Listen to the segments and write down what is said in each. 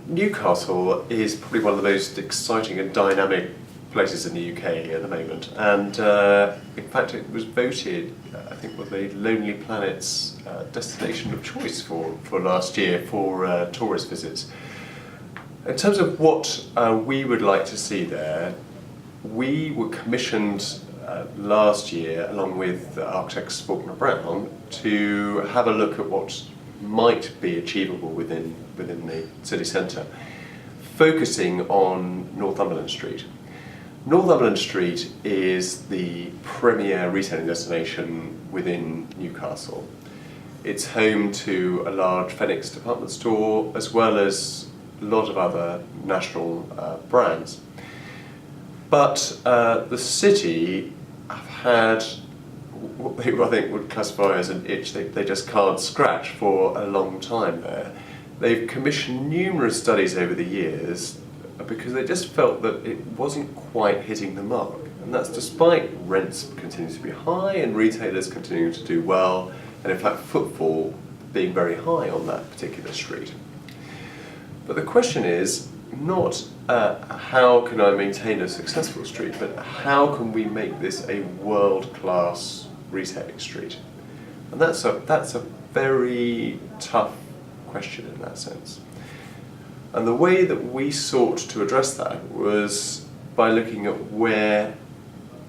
Newcastle is probably one of the most exciting and dynamic places in the UK at the moment, and in fact it was voted, I think, one of the Lonely Planet's destination of choice for last year for tourist visits. In terms of what we would like to see there, we were commissioned last year, along with architects Faulkner Brown, to have a look at what might be achievable within the city centre, focusing on Northumberland Street. Northumberland Street is the premier retailing destination within Newcastle. It's home to a large Phoenix department store, as well as a lot of other national brands. But the city have had what people, I think, would classify as an itch they just can't scratch for a long time there. They've commissioned numerous studies over the years because they just felt that it wasn't quite hitting the mark. And that's despite rents continuing to be high and retailers continuing to do well, and in fact footfall being very high on that particular street. But the question is not how can I maintain a successful street, but how can we make this a world-class retailing street? And that's a very tough question in that sense. And the way that we sought to address that was by looking at where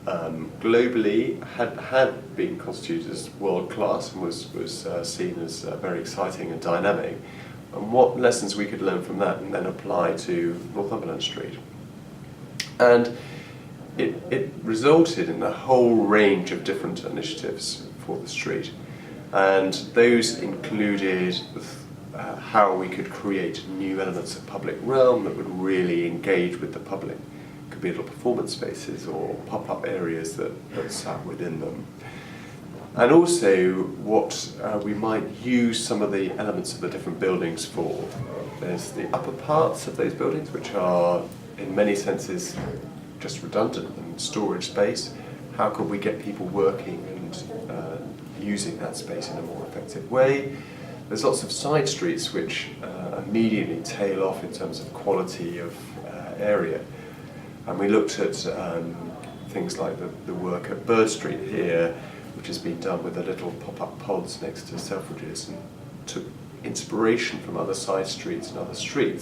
globally had been constituted as world-class and was seen as very exciting and dynamic, and what lessons we could learn from that and then apply to Northumberland Street. And it resulted in a whole range of different initiatives for the street, and those included how we could create new elements of public realm that would really engage with the public. It could be little performance spaces or pop-up areas that sat within them. And also what we might use some of the elements of the different buildings for. There's the upper parts of those buildings, which are in many senses just redundant and storage space. How could we get people working and using that space in a more effective way? There's lots of side streets which immediately tail off in terms of quality of area. And we looked at things like the work at Bird Street here, which has been done with the little pop-up pods next to Selfridges, and took inspiration from other side streets and other streets